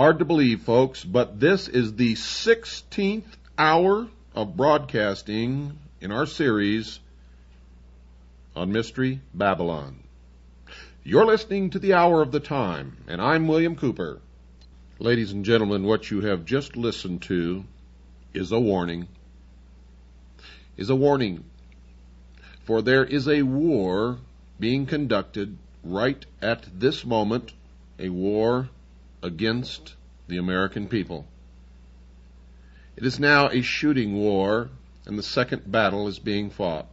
Hard to believe, folks, but this is the 16th hour of broadcasting in our series on Mystery Babylon. You're listening to the Hour of the Time, and I'm William Cooper. Ladies and gentlemen, what you have just listened to is a warning. For there is a war being conducted right at this moment, a war against the American people. It is now a shooting war, and the second battle is being fought.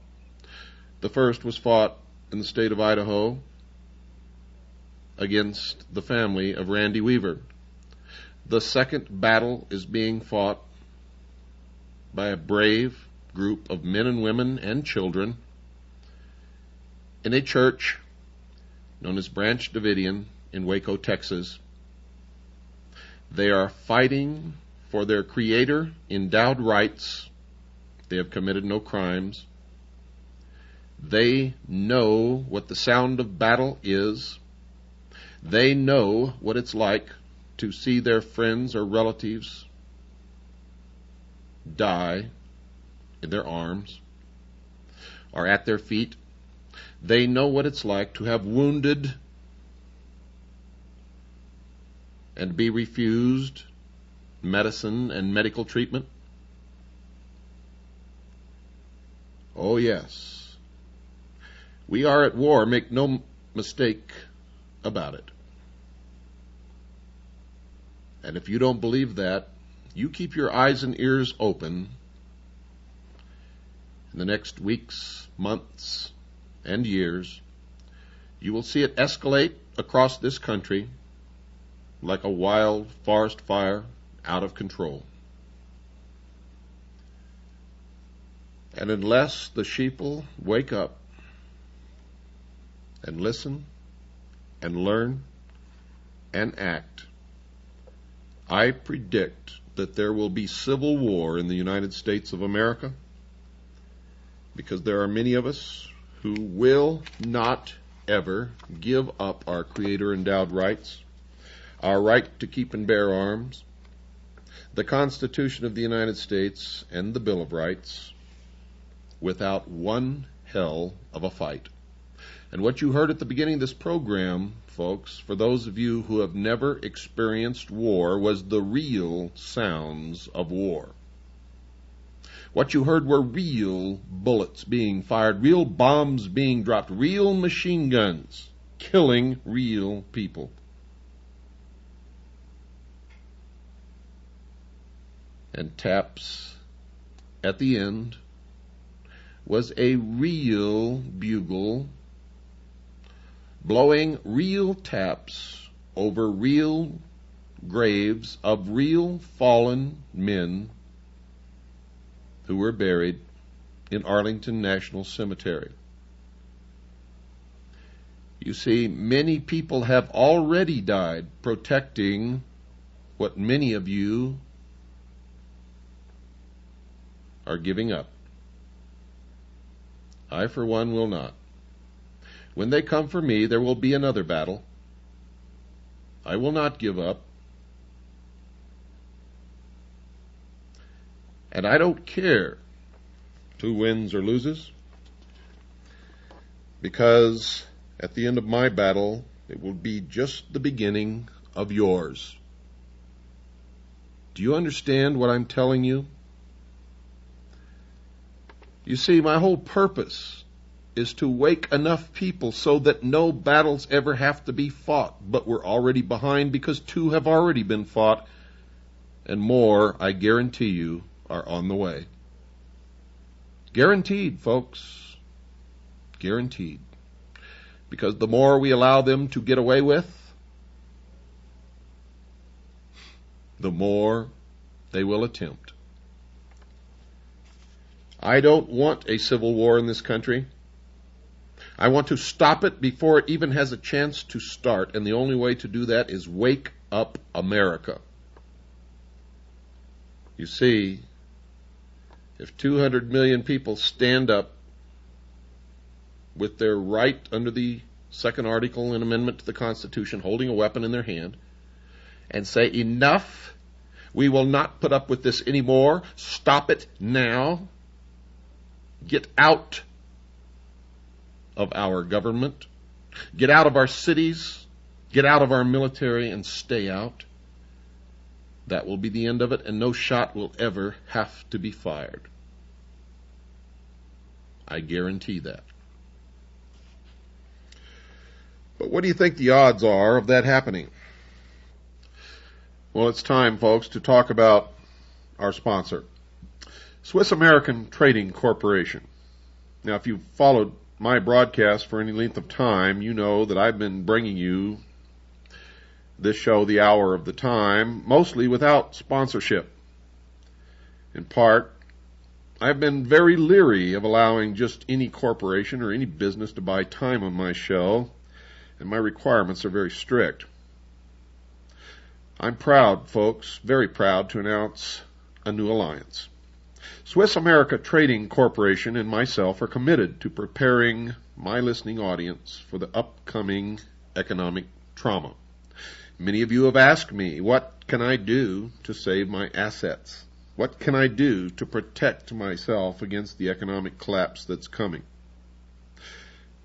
The first was fought in the state of Idaho against the family of Randy Weaver. The second battle is being fought by a brave group of men and women and children in a church known as Branch Davidian in Waco, Texas. They are fighting for their Creator endowed rights. They have committed no crimes. They know what the sound of battle is. They know what it's like to see their friends or relatives die in their arms or at their feet. They know what it's like to have wounded and be refused medicine and medical treatment. Oh yes, we are at war, make no mistake about it. And if you don't believe that, you keep your eyes and ears open in the next weeks, months, and years. You will see it escalate across this country like a wild forest fire, out of control. And unless the sheeple wake up and listen and learn and act, I predict that there will be civil war in the United States of America, because there are many of us who will not ever give up our Creator-endowed rights, our right to keep and bear arms, the Constitution of the United States, and the Bill of Rights, without one hell of a fight. And what you heard at the beginning of this program, folks, for those of you who have never experienced war, was the real sounds of war. What you heard were real bullets being fired, real bombs being dropped, real machine guns killing real people. And taps at the end was a real bugle blowing real taps over real graves of real fallen men who were buried in Arlington National Cemetery. You see, many people have already died protecting what many of you are giving up. I, for one, will not. When they come for me, there will be another battle. I will not give up. And I don't care who wins or loses, because at the end of my battle, it will be just the beginning of yours. Do you understand what I'm telling you? You see, my whole purpose is to wake enough people so that no battles ever have to be fought. But we're already behind, because 2 have already been fought, and more, I guarantee you, are on the way. Guaranteed, folks. Guaranteed. Because the more we allow them to get away with, the more they will attempt. I don't want a civil war in this country. I want to stop it before it even has a chance to start, and the only way to do that is wake up America. You see, if 200 million people stand up with their right under the second article and amendment to the Constitution, holding a weapon in their hand, and say, enough, we will not put up with this anymore, stop it now, get out of our government, get out of our cities, get out of our military, and stay out, that will be the end of it, and no shot will ever have to be fired. I guarantee that. But what do you think the odds are of that happening? Well, it's time, folks, to talk about our sponsor, Swiss American Trading Corporation. Now, if you've followed my broadcast for any length of time, you know that I've been bringing you this show, The Hour of the Time, mostly without sponsorship. In part, I've been very leery of allowing just any corporation or any business to buy time on my show, and my requirements are very strict. I'm proud, folks, very proud to announce a new alliance. Swiss America Trading Corporation and myself are committed to preparing my listening audience for the upcoming economic trauma. Many of you have asked me, what can I do to save my assets? What can I do to protect myself against the economic collapse that's coming?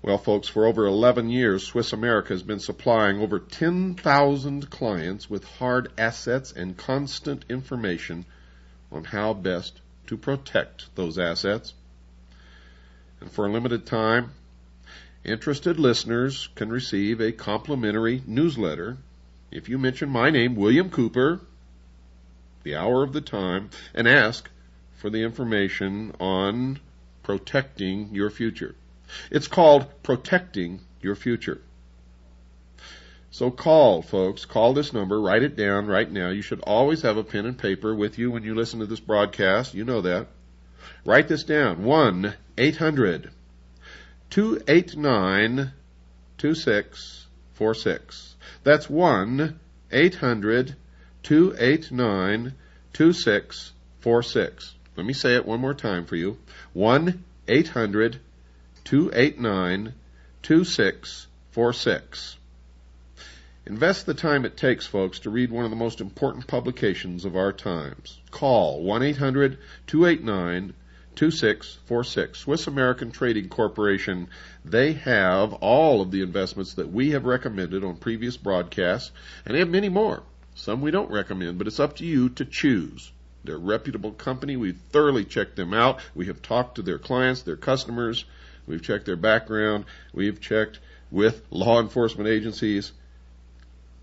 Well, folks, for over 11 years, Swiss America has been supplying over 10,000 clients with hard assets and constant information on how best to protect those assets. And for a limited time, interested listeners can receive a complimentary newsletter if you mention my name, William Cooper, The Hour of the Time, and ask for the information on protecting your future. It's called Protecting Your Future. So call, folks. Call this number. Write it down right now. You should always have a pen and paper with you when you listen to this broadcast. You know that. Write this down. 1-800-289-2646. That's 1-800-289-2646. Let me say it one more time for you. 1-800-289-2646. Invest the time it takes, folks, to read one of the most important publications of our times. Call 1-800-289-2646. Swiss American Trading Corporation, they have all of the investments that we have recommended on previous broadcasts, and they have many more. Some we don't recommend, but it's up to you to choose. They're a reputable company. We've thoroughly checked them out. We have talked to their clients, their customers. We've checked their background. We've checked with law enforcement agencies.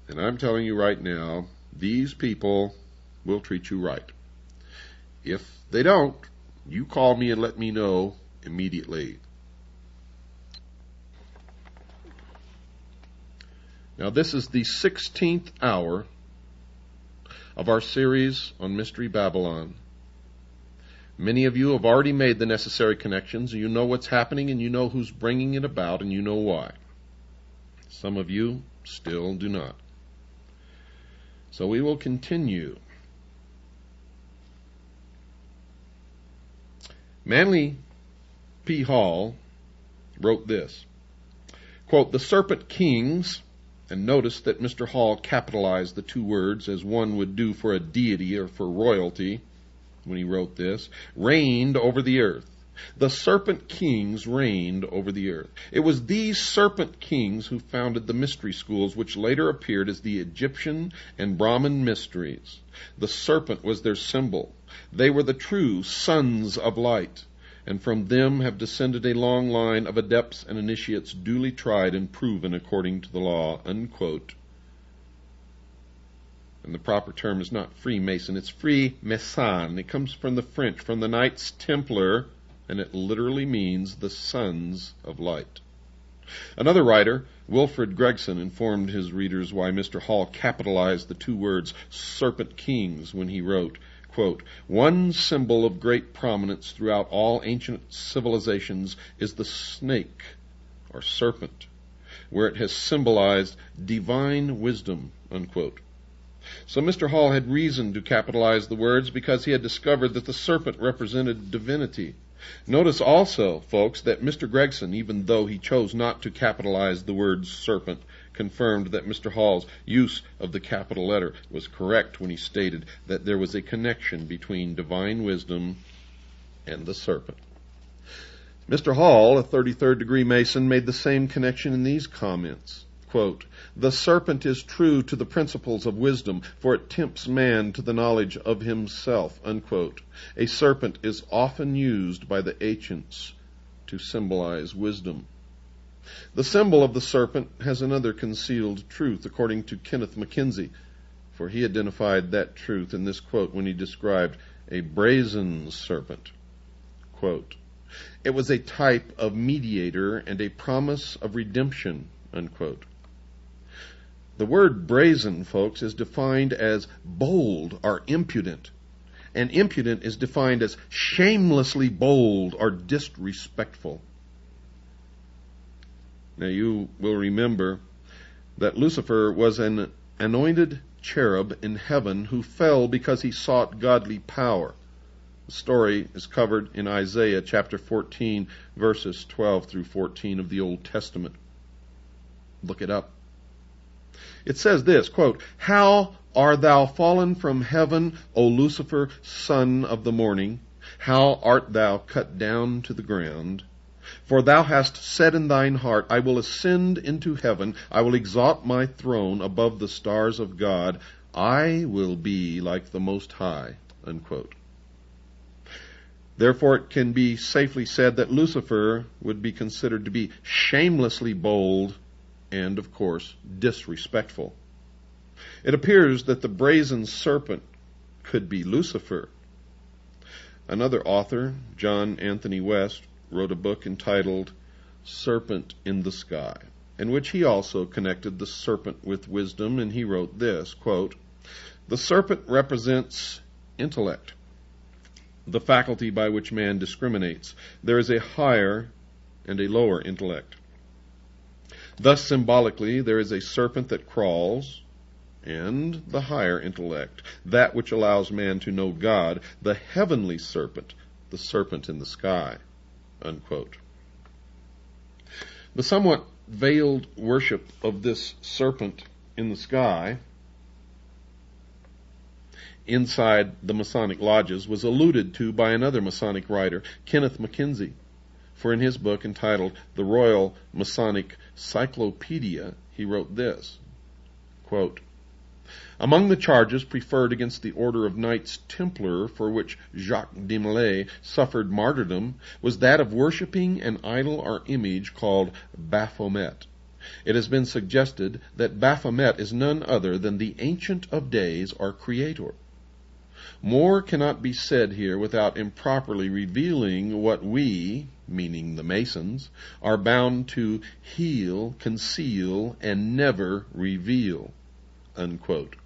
And I'm telling you right now, these people will treat you right. If they don't, you call me and let me know immediately. Now, this is the 16th hour of our series on Mystery Babylon. Many of you have already made the necessary connections. You know what's happening, and you know who's bringing it about, and you know why. Some of you still do not. So we will continue. Manly P. Hall wrote this, quote, "The Serpent Kings," and notice that Mr. Hall capitalized the two words as one would do for a deity or for royalty when he wrote this, "reigned over the earth. The Serpent Kings reigned over the earth." It was these Serpent Kings who founded the mystery schools, which later appeared as the Egyptian and Brahmin mysteries. The serpent was their symbol. They were the true sons of light, and from them have descended a long line of adepts and initiates duly tried and proven according to the law, unquote. And the proper term is not Freemason, it's Freemason. It comes from the French, from the Knights Templar, and it literally means the sons of light. Another writer, Wilfred Gregson, informed his readers why Mr. Hall capitalized the two words Serpent Kings when he wrote, quote, "One symbol of great prominence throughout all ancient civilizations is the snake, or serpent, where it has symbolized divine wisdom," unquote. So Mr. Hall had reason to capitalize the words because he had discovered that the serpent represented divinity. Notice also, folks, that Mr. Gregson, even though he chose not to capitalize the word serpent, confirmed that Mr. Hall's use of the capital letter was correct when he stated that there was a connection between divine wisdom and the serpent. Mr. Hall, a 33rd degree Mason, made the same connection in these comments. Quote, "The serpent is true to the principles of wisdom, for it tempts man to the knowledge of himself." Unquote. A serpent is often used by the ancients to symbolize wisdom. The symbol of the serpent has another concealed truth, according to Kenneth Mackenzie, for he identified that truth in this quote when he described a brazen serpent. Quote, "It was a type of mediator and a promise of redemption." Unquote. The word brazen, folks, is defined as bold or impudent, and impudent is defined as shamelessly bold or disrespectful. Now you will remember that Lucifer was an anointed cherub in heaven who fell because he sought godly power. The story is covered in Isaiah chapter 14, verses 12 through 14 of the Old Testament. Look it up. It says this, quote, "How art thou fallen from heaven, O Lucifer, son of the morning? How art thou cut down to the ground? For thou hast said in thine heart, I will ascend into heaven, I will exalt my throne above the stars of God, I will be like the Most High." Unquote. Therefore, it can be safely said that Lucifer would be considered to be shamelessly bold and, of course, disrespectful. It appears that the brazen serpent could be Lucifer. Another author, John Anthony West, wrote a book entitled Serpent in the Sky, in which he also connected the serpent with wisdom, and he wrote this, quote, "The serpent represents intellect, the faculty by which man discriminates. There is a higher and a lower intellect. Thus, symbolically, there is a serpent that crawls, and the higher intellect, that which allows man to know God, the heavenly serpent, the serpent in the sky." Unquote. The somewhat veiled worship of this serpent in the sky inside the Masonic lodges was alluded to by another Masonic writer, Kenneth Mackenzie. For in his book entitled The Royal Masonic Cyclopedia, he wrote this, quote, "Among the charges preferred against the Order of Knights Templar, for which Jacques de Molay suffered martyrdom, was that of worshipping an idol or image called Baphomet. It has been suggested that Baphomet is none other than the Ancient of Days or Creator. More cannot be said here without improperly revealing what we, meaning the Masons, are bound to heal, conceal, and never reveal." Unquote.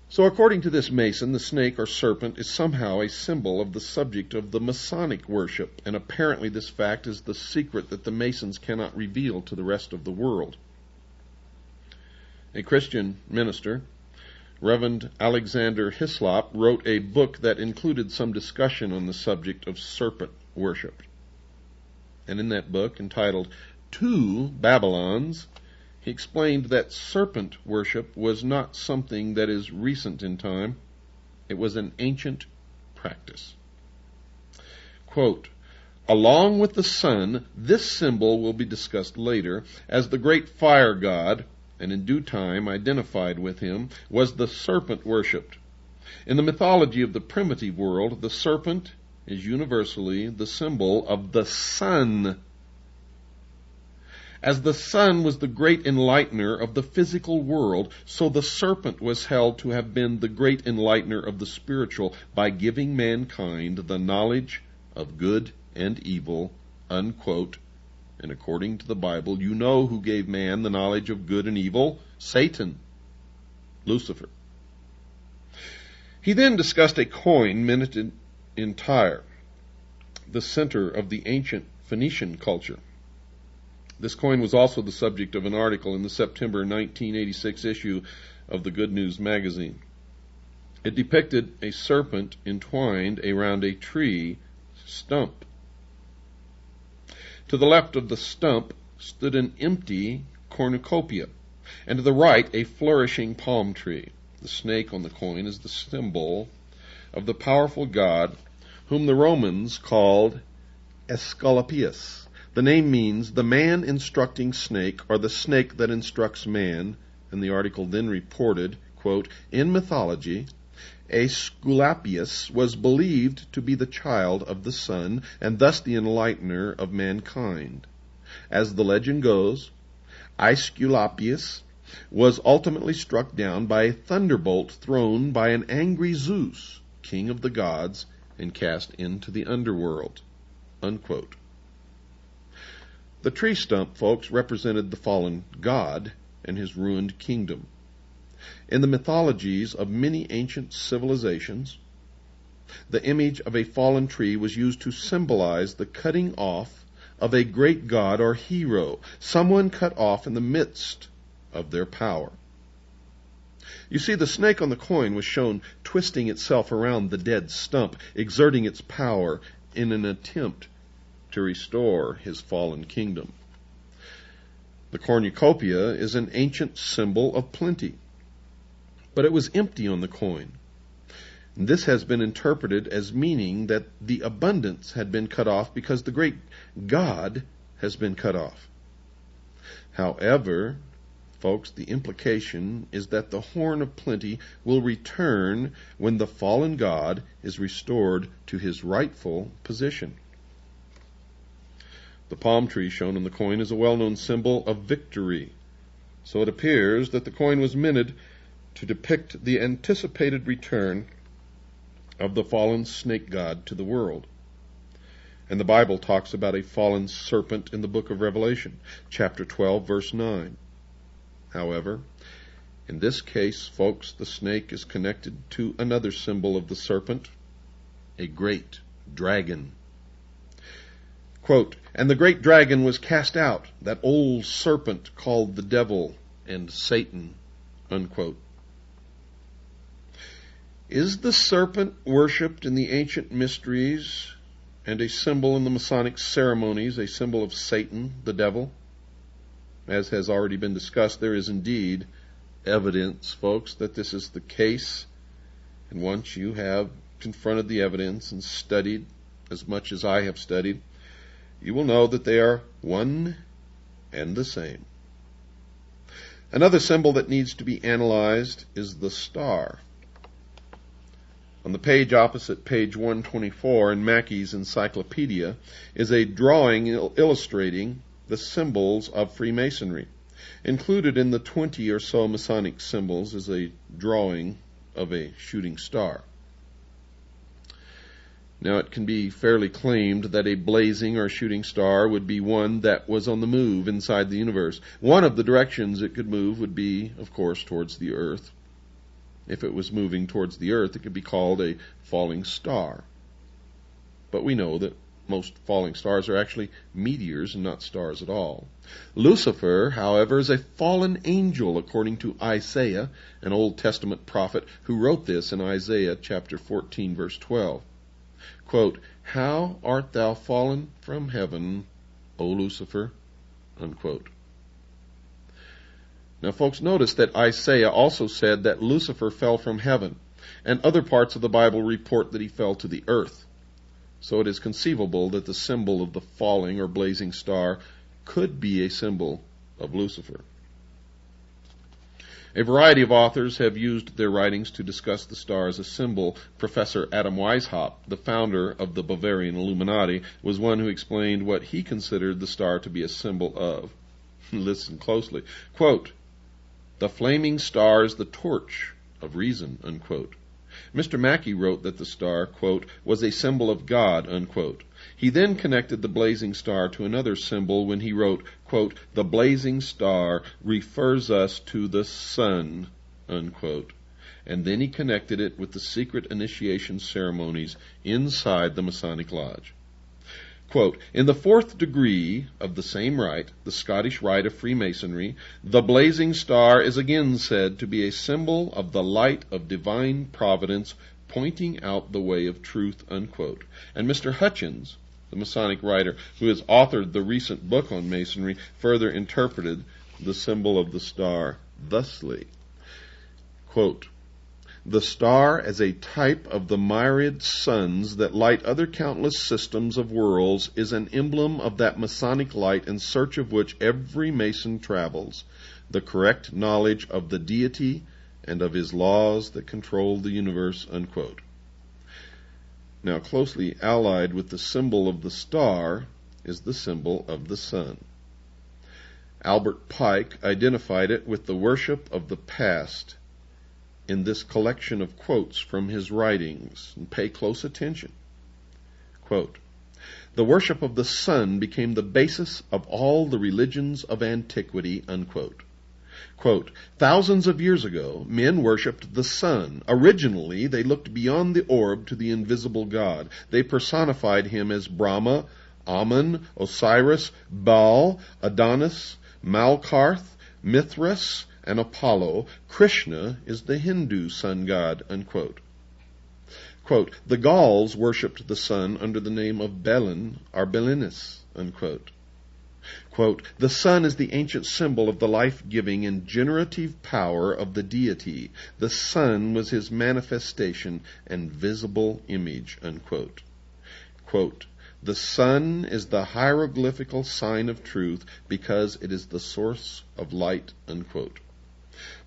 So according to this Mason, the snake or serpent is somehow a symbol of the subject of the Masonic worship, and apparently this fact is the secret that the Masons cannot reveal to the rest of the world. A Christian minister, Reverend Alexander Hislop, wrote a book that included some discussion on the subject of serpent worship. And in that book, entitled Two Babylons, he explained that serpent worship was not something that is recent in time. It was an ancient practice. Quote, "Along with the sun, this symbol will be discussed later, as the great fire god, and in due time identified with him, was the serpent worshipped. In the mythology of the primitive world, the serpent is universally the symbol of the sun. As the sun was the great enlightener of the physical world, so the serpent was held to have been the great enlightener of the spiritual by giving mankind the knowledge of good and evil." Unquote. And according to the Bible, you know who gave man the knowledge of good and evil? Satan, Lucifer. He then discussed a coin minted in Tyre, the center of the ancient Phoenician culture. This coin was also the subject of an article in the September 1986 issue of the Good News magazine. It depicted a serpent entwined around a tree stump. To the left of the stump stood an empty cornucopia, and to the right a flourishing palm tree. The snake on the coin is the symbol of the powerful god whom the Romans called Aesculapius. The name means the man instructing snake, or the snake that instructs man, and the article then reported, quote, in mythology, Aesculapius was believed to be the child of the sun, and thus the enlightener of mankind. As the legend goes, Aesculapius was ultimately struck down by a thunderbolt thrown by an angry Zeus, king of the gods, and cast into the underworld. Unquote. The tree stump, folks, represented the fallen god and his ruined kingdom. In the mythologies of many ancient civilizations, the image of a fallen tree was used to symbolize the cutting off of a great god or hero, someone cut off in the midst of their power. You see, the snake on the coin was shown twisting itself around the dead stump, exerting its power in an attempt to restore his fallen kingdom. The cornucopia is an ancient symbol of plenty, but it was empty on the coin. This has been interpreted as meaning that the abundance had been cut off because the great God has been cut off. However, folks, the implication is that the horn of plenty will return when the fallen God is restored to his rightful position. The palm tree shown on the coin is a well-known symbol of victory, so it appears that the coin was minted to depict the anticipated return of the fallen snake god to the world. And the Bible talks about a fallen serpent in the book of Revelation, chapter 12, verse 9. However, in this case, folks, the snake is connected to another symbol of the serpent, a great dragon. Quote, and the great dragon was cast out, that old serpent called the devil and Satan. Unquote. Is the serpent worshipped in the ancient mysteries and a symbol in the Masonic ceremonies, a symbol of Satan, the devil? As has already been discussed, there is indeed evidence, folks, that this is the case. And once you have confronted the evidence and studied as much as I have studied, you will know that they are one and the same. Another symbol that needs to be analyzed is the star. On the page opposite page 124 in Mackey's Encyclopedia is a drawing illustrating the symbols of Freemasonry. Included in the 20 or so Masonic symbols is a drawing of a shooting star. Now, it can be fairly claimed that a blazing or shooting star would be one that was on the move inside the universe. One of the directions it could move would be, of course, towards the earth. If it was moving towards the earth, it could be called a falling star. But we know that most falling stars are actually meteors and not stars at all. Lucifer, however, is a fallen angel, according to Isaiah, an Old Testament prophet who wrote this in Isaiah chapter 14, verse 12. Quote, how art thou fallen from heaven, O Lucifer? Unquote. Now, folks, notice that Isaiah also said that Lucifer fell from heaven, and other parts of the Bible report that he fell to the earth. So it is conceivable that the symbol of the falling or blazing star could be a symbol of Lucifer. A variety of authors have used their writings to discuss the star as a symbol. Professor Adam Weishaupt, the founder of the Bavarian Illuminati, was one who explained what he considered the star to be a symbol of. Listen closely. Quote, the flaming star is the torch of reason, unquote. Mr. Mackey wrote that the star, quote, was a symbol of God, unquote. He then connected the blazing star to another symbol when he wrote, quote, the blazing star refers us to the sun, unquote. And then he connected it with the secret initiation ceremonies inside the Masonic Lodge. Quote, in the fourth degree of the same rite, the Scottish rite of Freemasonry, the blazing star is again said to be a symbol of the light of divine providence pointing out the way of truth, unquote. And Mr. Hutchins, the Masonic writer who has authored the recent book on Masonry, further interpreted the symbol of the star thusly, quote, "The star as a type of the myriad suns that light other countless systems of worlds is an emblem of that Masonic light in search of which every Mason travels, the correct knowledge of the deity and of his laws that control the universe," unquote. Now, closely allied with the symbol of the star is the symbol of the sun. Albert Pike identified it with the worship of the past in this collection of quotes from his writings. And pay close attention. Quote, "The worship of the sun became the basis of all the religions of antiquity," unquote. Quote, "Thousands of years ago, men worshipped the sun. Originally, they looked beyond the orb to the invisible God. They personified him as Brahma, Amun, Osiris, Baal, Adonis, Malkarth, Mithras, and Apollo. Krishna is the Hindu sun god," unquote. Quote, "The Gauls worshipped the sun under the name of Belin or Belinus," unquote. Quote, "The sun is the ancient symbol of the life-giving and generative power of the deity. The sun was his manifestation and visible image," unquote. Quote, "The sun is the hieroglyphical sign of truth because it is the source of light," unquote.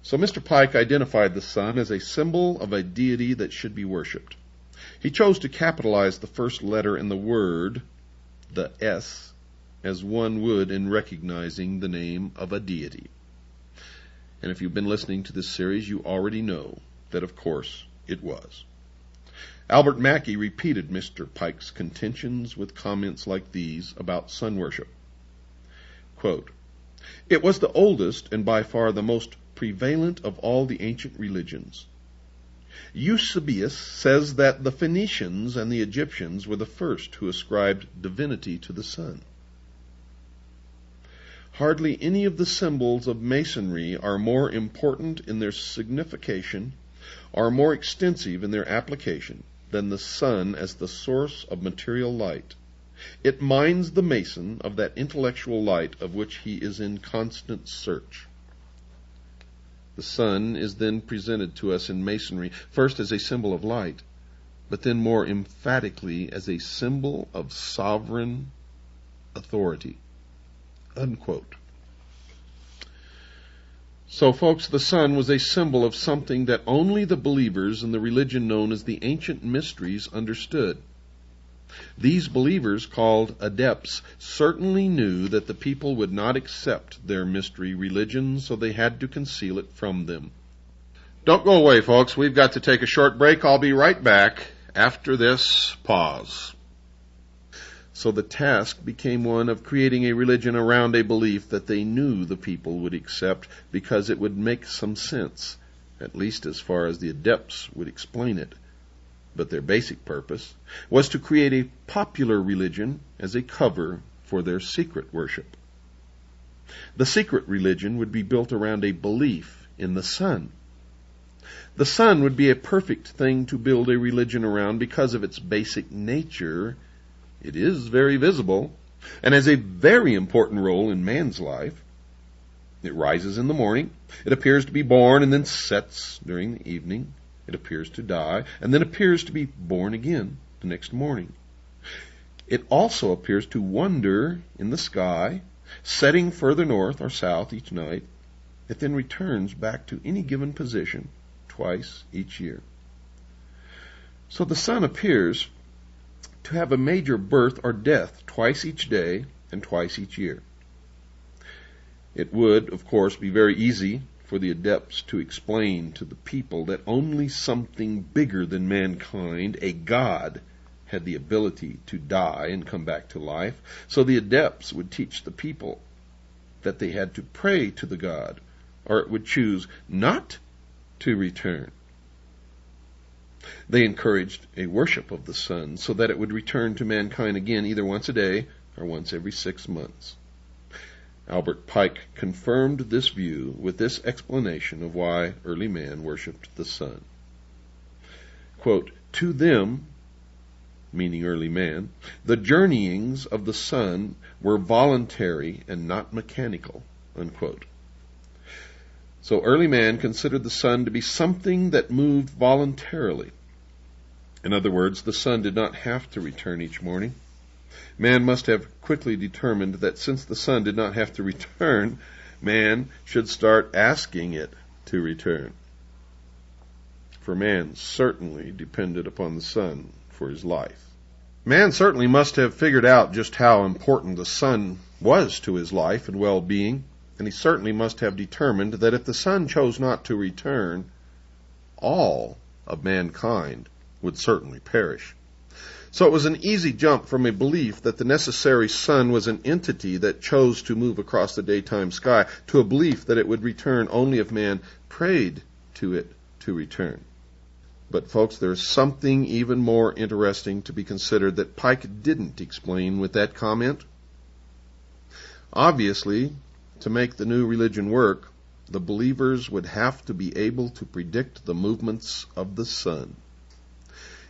So Mr. Pike identified the sun as a symbol of a deity that should be worshipped. He chose to capitalize the first letter in the word, the S, as one would in recognizing the name of a deity. And if you've been listening to this series, you already know that, of course, it was. Albert Mackey repeated Mr. Pike's contentions with comments like these about sun worship. Quote, "It was the oldest and by far the most prevalent of all the ancient religions. Eusebius says that the Phoenicians and the Egyptians were the first who ascribed divinity to the sun. Hardly any of the symbols of Masonry are more important in their signification or more extensive in their application than the sun as the source of material light. It minds the Mason of that intellectual light of which he is in constant search." The sun is then presented to us in Masonry, first as a symbol of light, but then more emphatically as a symbol of sovereign authority, unquote. So, folks, the sun was a symbol of something that only the believers in the religion known as the ancient mysteries understood. These believers, called adepts, certainly knew that the people would not accept their mystery religion, so they had to conceal it from them. Don't go away, folks. We've got to take a short break. I'll be right back after this pause. So the task became one of creating a religion around a belief that they knew the people would accept because it would make some sense, at least as far as the adepts would explain it. But their basic purpose was to create a popular religion as a cover for their secret worship. The secret religion would be built around a belief in the sun. The sun would be a perfect thing to build a religion around because of its basic nature. It is very visible and has a very important role in man's life. It rises in the morning. It appears to be born and then sets during the evening. It appears to die and then appears to be born again the next morning. It also appears to wander in the sky, setting further north or south each night. It then returns back to any given position twice each year. So the sun appears to have a major birth or death twice each day and twice each year. It would, of course, be very easy for the adepts to explain to the people that only something bigger than mankind, a god, had the ability to die and come back to life. So the adepts would teach the people that they had to pray to the god, or it would choose not to return. They encouraged a worship of the sun so that it would return to mankind again either once a day or once every 6 months. Albert Pike confirmed this view with this explanation of why early man worshipped the sun. Quote, "To them," meaning early man, "the journeyings of the sun were voluntary and not mechanical," unquote. So early man considered the sun to be something that moved voluntarily. In other words, the sun did not have to return each morning. Man must have quickly determined that since the sun did not have to return, man should start asking it to return. For man certainly depended upon the sun for his life. Man certainly must have figured out just how important the sun was to his life and well-being, and he certainly must have determined that if the sun chose not to return, all of mankind would certainly perish. So it was an easy jump from a belief that the necessary sun was an entity that chose to move across the daytime sky to a belief that it would return only if man prayed to it to return. But folks, there's something even more interesting to be considered that Pike didn't explain with that comment. Obviously, to make the new religion work, the believers would have to be able to predict the movements of the sun.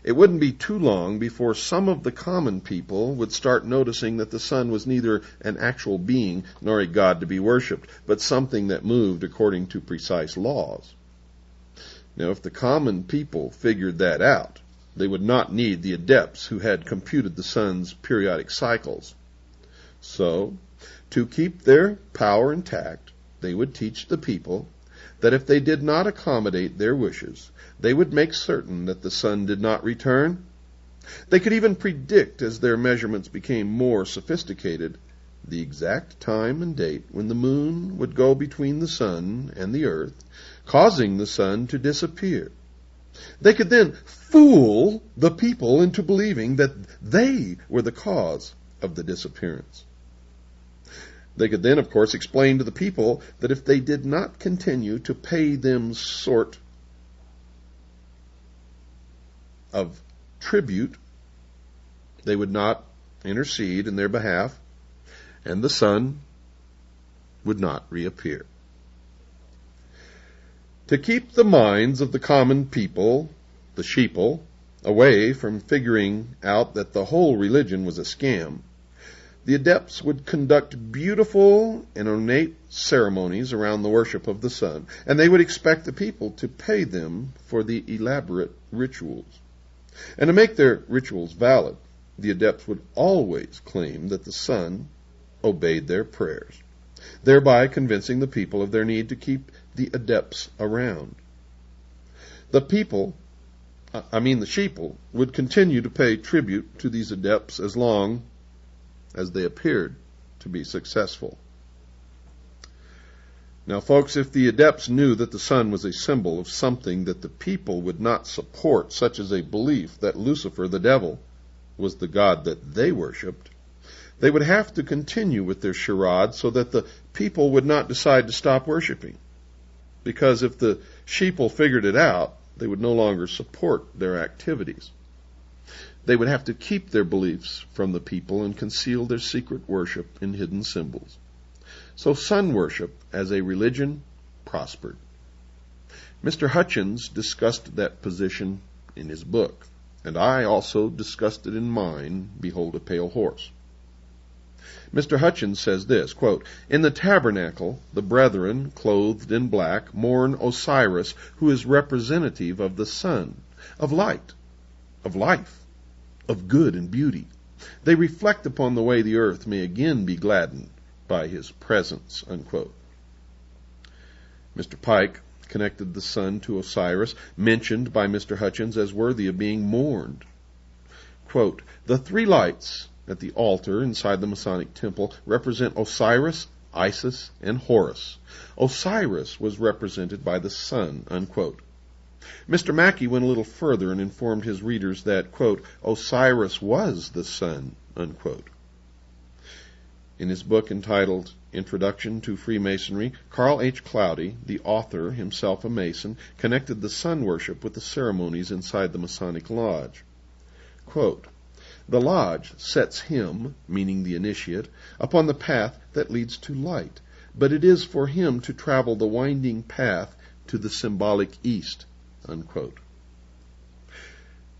It wouldn't be too long before some of the common people would start noticing that the sun was neither an actual being nor a god to be worshipped, but something that moved according to precise laws. Now, if the common people figured that out, they would not need the adepts who had computed the sun's periodic cycles. So, to keep their power intact, they would teach the people that if they did not accommodate their wishes, they would make certain that the sun did not return. They could even predict, as their measurements became more sophisticated, the exact time and date when the moon would go between the sun and the earth, causing the sun to disappear. They could then fool the people into believing that they were the cause of the disappearance. They could then, of course, explain to the people that if they did not continue to pay them sort of tribute, they would not intercede in their behalf, and the sun would not reappear. To keep the minds of the common people, the sheeple, away from figuring out that the whole religion was a scam, the adepts would conduct beautiful and ornate ceremonies around the worship of the sun, and they would expect the people to pay them for the elaborate rituals. And to make their rituals valid, the adepts would always claim that the sun obeyed their prayers, thereby convincing the people of their need to keep the adepts around. The sheeple, would continue to pay tribute to these adepts as long as they appeared to be successful. Now, folks, if the adepts knew that the sun was a symbol of something that the people would not support, such as a belief that Lucifer, the devil, was the god that they worshipped, they would have to continue with their charade so that the people would not decide to stop worshiping. Because if the sheeple figured it out, they would no longer support their activities. They would have to keep their beliefs from the people and conceal their secret worship in hidden symbols. So sun worship as a religion prospered. Mr. Hutchins discussed that position in his book, and I also discussed it in mine, Behold a Pale Horse. Mr. Hutchins says this, quote, "In the tabernacle, the brethren, clothed in black, mourn Osiris, who is representative of the sun, of light, of life, of good and beauty. They reflect upon the way the earth may again be gladdened by his presence," unquote. Mr. Pike connected the sun to Osiris, mentioned by Mr. Hutchins as worthy of being mourned. Quote, "The three lights at the altar inside the Masonic temple represent Osiris, Isis, and Horus. Osiris was represented by the sun," unquote. Mr. Mackey went a little further and informed his readers that, quote, "Osiris was the sun," unquote. In his book entitled Introduction to Freemasonry, Carl H. Cloudy, the author, himself a Mason, connected the sun worship with the ceremonies inside the Masonic Lodge. Quote, "The lodge sets him," meaning the initiate, "upon the path that leads to light, but it is for him to travel the winding path to the symbolic east," unquote.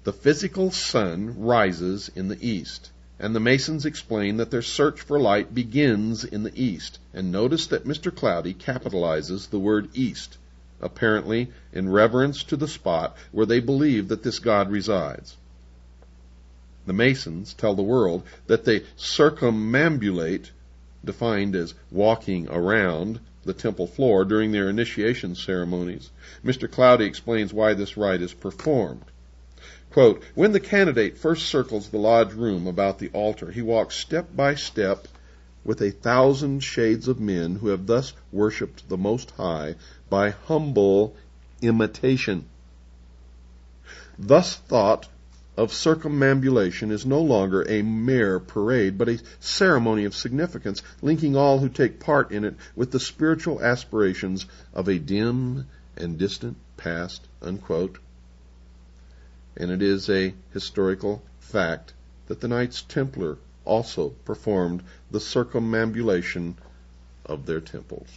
The physical sun rises in the east, and the Masons explain that their search for light begins in the East. And notice that Mr. Cloudy capitalizes the word East, apparently in reverence to the spot where they believe that this God resides. The Masons tell the world that they circumambulate, defined as walking around, the temple floor during their initiation ceremonies. Mr. Cloudy explains why this rite is performed. Quote, when the candidate first circles the lodge room about the altar, he walks step by step with 1,000 shades of men who have thus worshipped the Most High by humble imitation. Thus thought of circumambulation is no longer a mere parade, but a ceremony of significance, linking all who take part in it with the spiritual aspirations of a dim and distant past, unquote. And it is a historical fact that the Knights Templar also performed the circumambulation of their temples.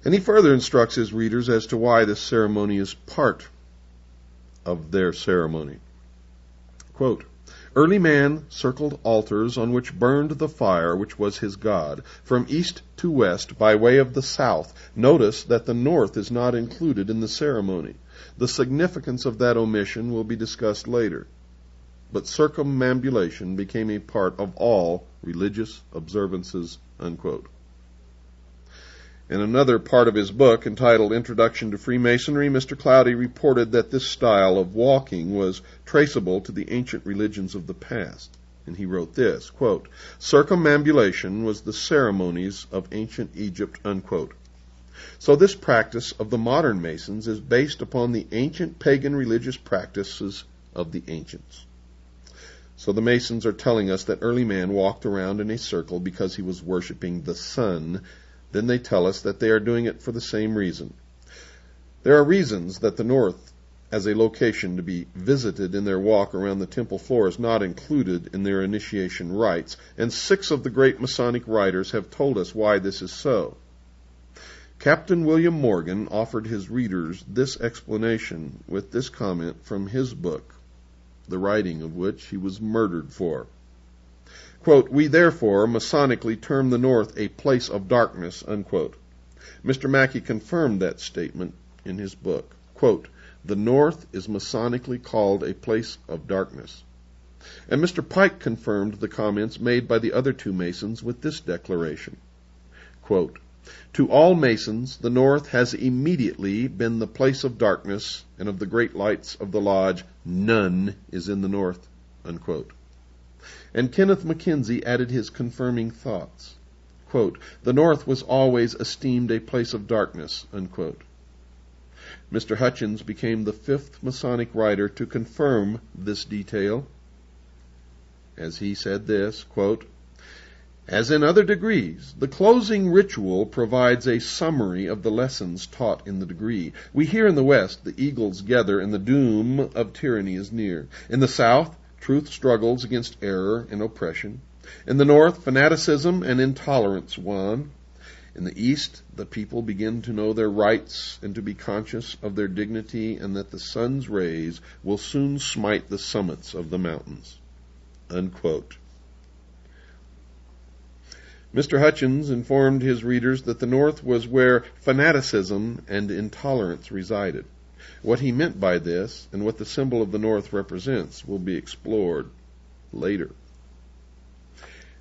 And he further instructs his readers as to why this ceremony is part of their ceremony. Quote, early man circled altars on which burned the fire which was his God, from east to west by way of the south. Notice that the north is not included in the ceremony. The significance of that omission will be discussed later. But circumambulation became a part of all religious observances, unquote. In another part of his book, entitled Introduction to Freemasonry, Mr. Cloudy reported that this style of walking was traceable to the ancient religions of the past. And he wrote this, quote, circumambulation was the ceremonies of ancient Egypt, unquote. So this practice of the modern Masons is based upon the ancient pagan religious practices of the ancients. So the Masons are telling us that early man walked around in a circle because he was worshiping the sun. Then they tell us that they are doing it for the same reason. There are reasons that the north as a location to be visited in their walk around the temple floor is not included in their initiation rites, and 6 of the great Masonic writers have told us why this is so. Captain William Morgan offered his readers this explanation with this comment from his book, the writing of which he was murdered for. Quote, we therefore Masonically term the north a place of darkness, unquote. Mr. Mackey confirmed that statement in his book. Quote, the north is Masonically called a place of darkness. And Mr. Pike confirmed the comments made by the other 2 Masons with this declaration. Quote, to all Masons, the north has immediately been the place of darkness, and of the great lights of the lodge, none is in the north, unquote. And Kenneth Mackenzie added his confirming thoughts. Quote, the north was always esteemed a place of darkness, unquote. Mr. Hutchins became the 5th Masonic writer to confirm this detail, as he said this, quote, as in other degrees, the closing ritual provides a summary of the lessons taught in the degree. We hear in the West the eagles gather and the doom of tyranny is near. In the South, truth struggles against error and oppression. In the North, fanaticism and intolerance won. In the East, the people begin to know their rights and to be conscious of their dignity, and that the sun's rays will soon smite the summits of the mountains, unquote. Mr. Hutchins informed his readers that the North was where fanaticism and intolerance resided. What he meant by this and what the symbol of the North represents will be explored later.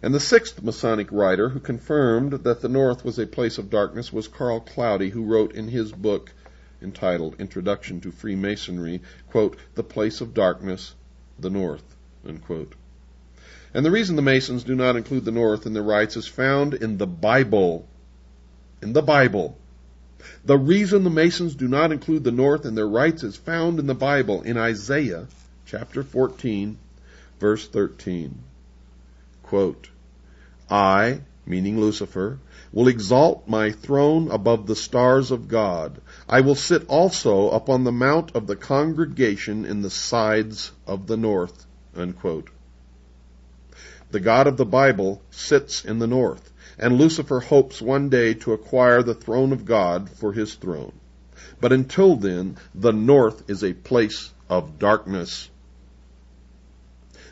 And the 6th Masonic writer who confirmed that the North was a place of darkness was Carl Cloudy, who wrote in his book entitled Introduction to Freemasonry, quote, the place of darkness, the North, unquote. And the reason the Masons do not include the North in their rites is found in the Bible. In the Bible. The reason the Masons do not include the North in their rites is found in the Bible, in Isaiah chapter 14, verse 13. Quote, I, meaning Lucifer, will exalt my throne above the stars of God. I will sit also upon the mount of the congregation in the sides of the north, unquote. The God of the Bible sits in the north, and Lucifer hopes one day to acquire the throne of God for his throne. But until then, the north is a place of darkness.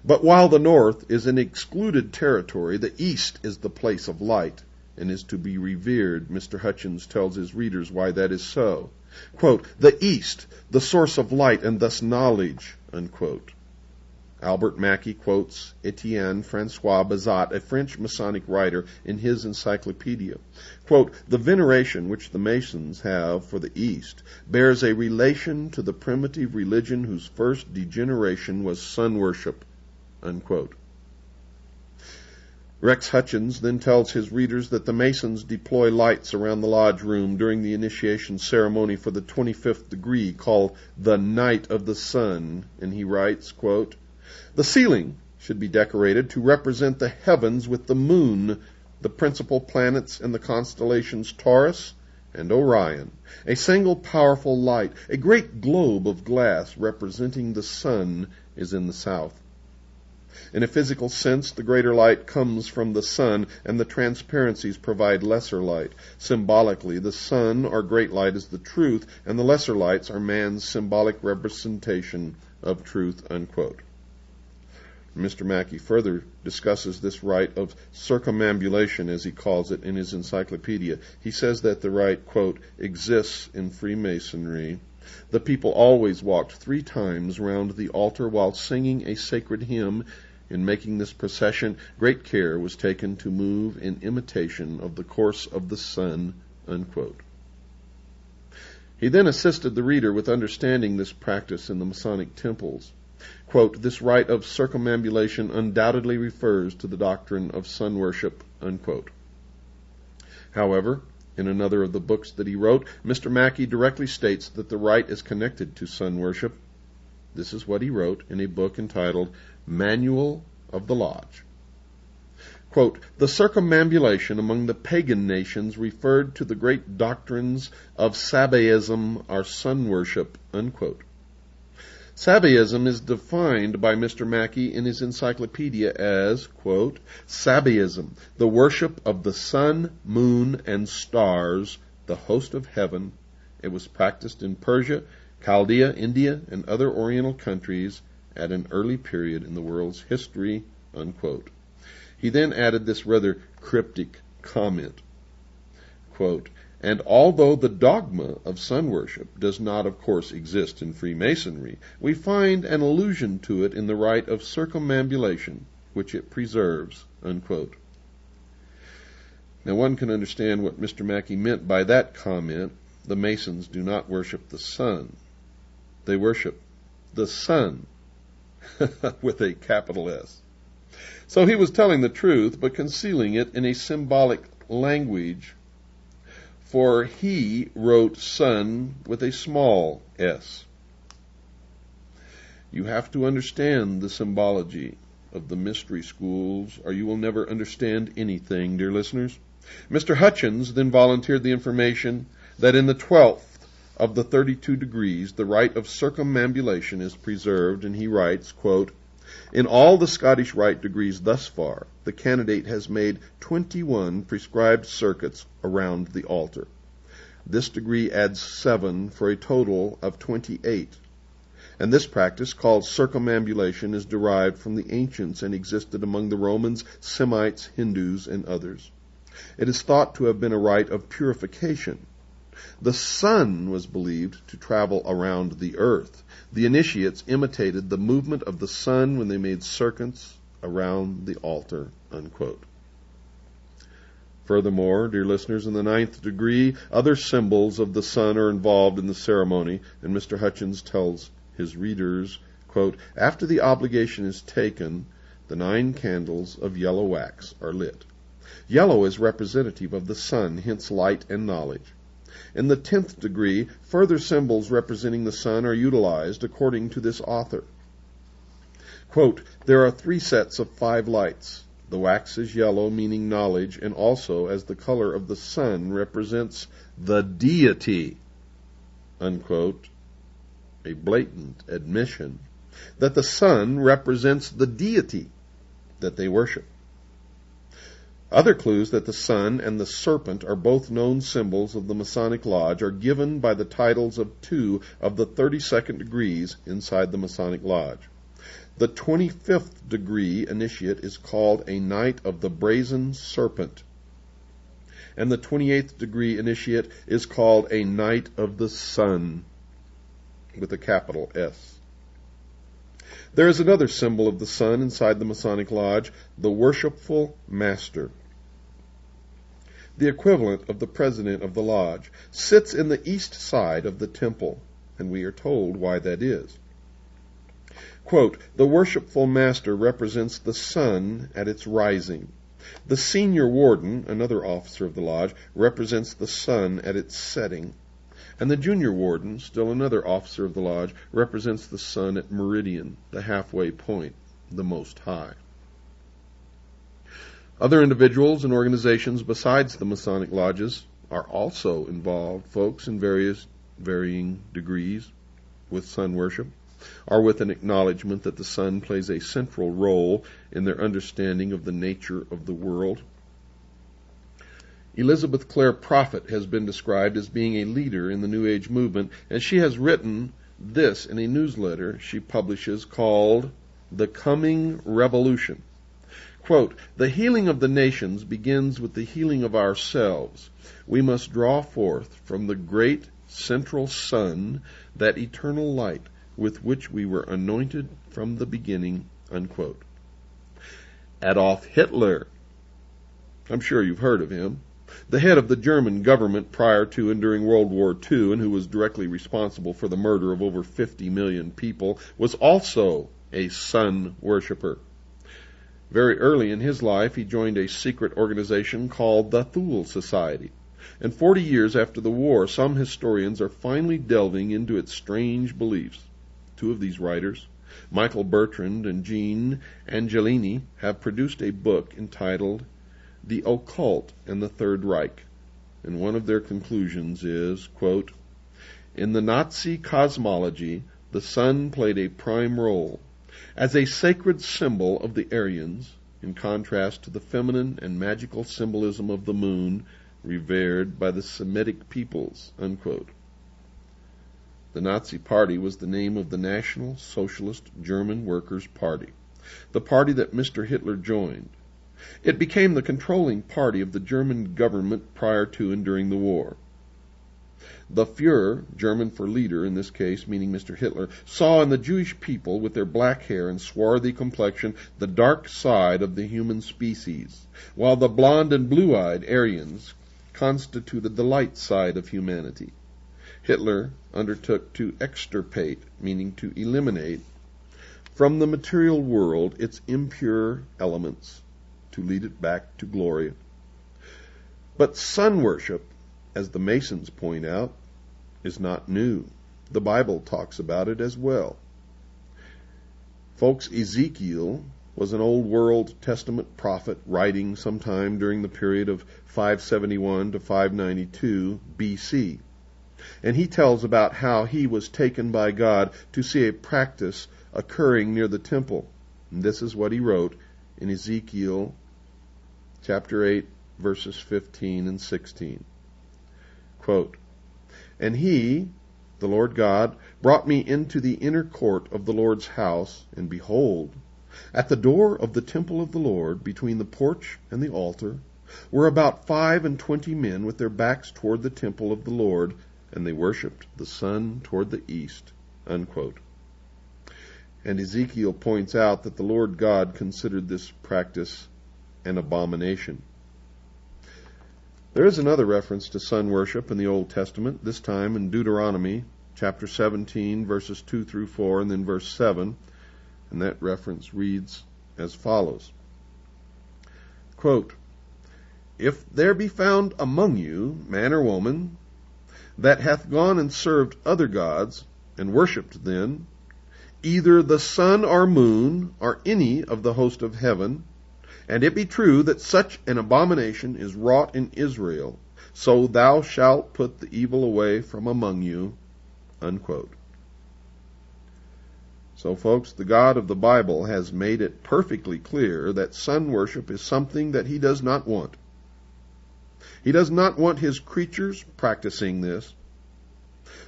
But while the north is an excluded territory, the east is the place of light and is to be revered. Mr. Hutchins tells his readers why that is so. Quote, the east, the source of light and thus knowledge, unquote. Albert Mackey quotes Etienne Francois Bazat, a French Masonic writer, in his encyclopedia. Quote, the veneration which the Masons have for the East bears a relation to the primitive religion whose first degeneration was sun worship, unquote. Rex Hutchins then tells his readers that the Masons deploy lights around the lodge room during the initiation ceremony for the 25th degree, called the Night of the Sun, and he writes, quote, the ceiling should be decorated to represent the heavens with the moon, the principal planets, and the constellations Taurus and Orion. A single powerful light, a great globe of glass representing the sun, is in the south. In a physical sense, the greater light comes from the sun, and the transparencies provide lesser light. Symbolically, the sun, or great light, is the truth, and the lesser lights are man's symbolic representation of truth, unquote. Mr. Mackey further discusses this rite of circumambulation, as he calls it, in his encyclopedia. He says that the rite, quote, exists in Freemasonry. The people always walked 3 times round the altar while singing a sacred hymn. In making this procession, great care was taken to move in imitation of the course of the sun, unquote. He then assisted the reader with understanding this practice in the Masonic temples. Quote, this rite of circumambulation undoubtedly refers to the doctrine of sun worship, unquote. However, in another of the books that he wrote, Mr. Mackey directly states that the rite is connected to sun worship. This is what he wrote in a book entitled Manual of the Lodge. Quote, the circumambulation among the pagan nations referred to the great doctrines of Sabaism or sun worship, unquote. Sabaism is defined by Mr. Mackey in his encyclopedia as, quote, Sabaism, the worship of the sun, moon, and stars, the host of heaven. It was practiced in Persia, Chaldea, India, and other Oriental countries at an early period in the world's history, unquote. He then added this rather cryptic comment, quote, and although the dogma of sun worship does not, of course, exist in Freemasonry, we find an allusion to it in the rite of circumambulation, which it preserves, unquote. Now one can understand what Mr. Mackey meant by that comment. The Masons do not worship the sun. They worship the sun, with a capital S. So he was telling the truth, but concealing it in a symbolic language, for he wrote sun with a small s. You have to understand the symbology of the mystery schools, or you will never understand anything, dear listeners. Mr. Hutchins then volunteered the information that in the 12th of the 32 degrees, the rite of circumambulation is preserved, and he writes, quote, in all the Scottish rite degrees thus far, the candidate has made 21 prescribed circuits around the altar. This degree adds 7 for a total of 28. And this practice, called circumambulation, is derived from the ancients and existed among the Romans, Semites, Hindus, and others. It is thought to have been a rite of purification. The sun was believed to travel around the earth. The initiates imitated the movement of the sun when they made circuits around the altar, unquote. Furthermore, dear listeners, in the 9th degree, other symbols of the sun are involved in the ceremony, and Mr. Hutchins tells his readers, quote, after the obligation is taken, the 9 candles of yellow wax are lit. Yellow is representative of the sun, hence light and knowledge. In the 10th degree, further symbols representing the sun are utilized according to this author. Quote, there are 3 sets of 5 lights. The wax is yellow, meaning knowledge, and also as the color of the sun represents the deity, unquote, a blatant admission that the sun represents the deity that they worship. Other clues that the sun and the serpent are both known symbols of the Masonic Lodge are given by the titles of 2 of the 32nd degrees inside the Masonic Lodge. The 25th degree initiate is called a Knight of the Brazen Serpent, and the 28th degree initiate is called a Knight of the Sun, with a capital S. There is another symbol of the sun inside the Masonic Lodge, the Worshipful Master. The equivalent of the president of the lodge sits in the east side of the temple, and we are told why that is. Quote, the Worshipful Master represents the sun at its rising. The Senior Warden, another officer of the lodge, represents the sun at its setting. And the Junior Warden, still another officer of the lodge, represents the sun at meridian, the halfway point, the Most High. Other individuals and organizations besides the Masonic lodges are also involved, folks, in varying degrees with sun worship, or with an acknowledgement that the sun plays a central role in their understanding of the nature of the world. Elizabeth Clare Prophet has been described as being a leader in the New Age movement, and she has written this in a newsletter she publishes called The Coming Revolution. Quote, the healing of the nations begins with the healing of ourselves. We must draw forth from the great central sun that eternal light with which we were anointed from the beginning, unquote. Adolf Hitler, I'm sure you've heard of him, the head of the German government prior to and during World War II, and who was directly responsible for the murder of over 50 million people, was also a sun worshiper. Very early in his life, he joined a secret organization called the Thule Society. And 40 years after the war, some historians are finally delving into its strange beliefs. Two of these writers, Michael Bertrand and Jean Angelini, have produced a book entitled The Occult and the Third Reich. And one of their conclusions is, quote, in the Nazi cosmology, the sun played a prime role as a sacred symbol of the Aryans, in contrast to the feminine and magical symbolism of the moon revered by the Semitic peoples, unquote. The Nazi Party was the name of the National Socialist German Workers' Party, the party that Mr. Hitler joined. It became the controlling party of the German government prior to and during the war. The Führer, German for leader in this case, meaning Mr. Hitler, saw in the Jewish people with their black hair and swarthy complexion the dark side of the human species, while the blonde and blue-eyed Aryans constituted the light side of humanity. Hitler undertook to extirpate, meaning to eliminate, from the material world its impure elements, to lead it back to glory. But sun worship, as the Masons point out, is not new. The Bible talks about it as well. Folks, Ezekiel was an Old World Testament prophet writing sometime during the period of 571 to 592 BC. And he tells about how he was taken by God to see a practice occurring near the temple. And this is what he wrote in Ezekiel chapter 8, verses 15 and 16. Quote, and he, the Lord God, brought me into the inner court of the Lord's house, and behold, at the door of the temple of the Lord, between the porch and the altar, were about 25 men with their backs toward the temple of the Lord, and they worshipped the sun toward the east, unquote. And Ezekiel points out that the Lord God considered this practice an abomination. There is another reference to sun worship in the Old Testament, this time in Deuteronomy chapter 17, verses 2 through 4, and then verse 7. And that reference reads as follows. Quote, if there be found among you, man or woman, that hath gone and served other gods, and worshipped them, either the sun or moon, or any of the host of heaven, and it be true that such an abomination is wrought in Israel, so thou shalt put the evil away from among you, unquote. So, folks, the God of the Bible has made it perfectly clear that sun worship is something that he does not want. He does not want his creatures practicing this.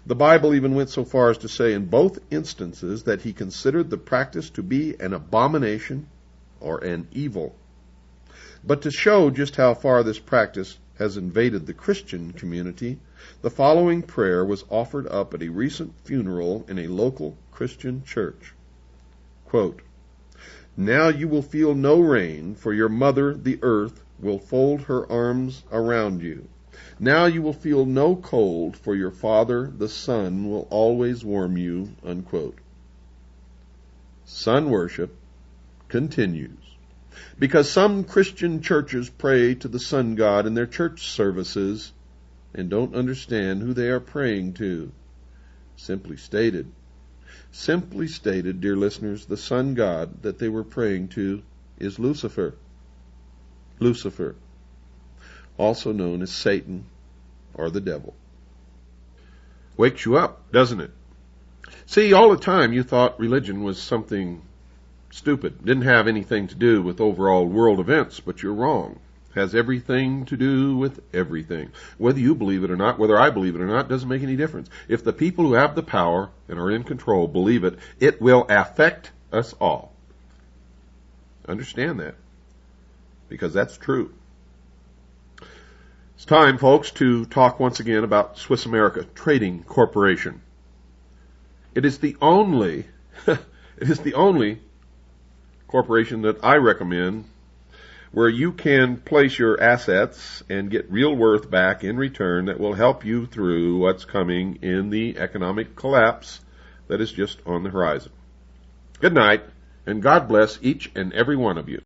The Bible even went so far as to say in both instances that he considered the practice to be an abomination or an evil. But to show just how far this practice has invaded the Christian community, the following prayer was offered up at a recent funeral in a local Christian church. Quote, "Now you will feel no rain, for your mother, the earth, will fold her arms around you. Now you will feel no cold, for your father, the sun, will always warm you." Unquote. Sun worship continues because some Christian churches pray to the sun god in their church services and don't understand who they are praying to. Simply stated, dear listeners, the sun god that they were praying to is Lucifer. Lucifer, also known as Satan or the devil. Wakes you up, doesn't it? See, all the time you thought religion was something stupid, didn't have anything to do with overall world events, but you're wrong. It has everything to do with everything. Whether you believe it or not, whether I believe it or not, doesn't make any difference. If the people who have the power and are in control believe it, it will affect us all. Understand that, because that's true. It's time, folks, to talk once again about Swiss America Trading Corporation. It is the only corporation that I recommend where you can place your assets and get real worth back in return that will help you through what's coming in the economic collapse that is just on the horizon. Good night, and God bless each and every one of you.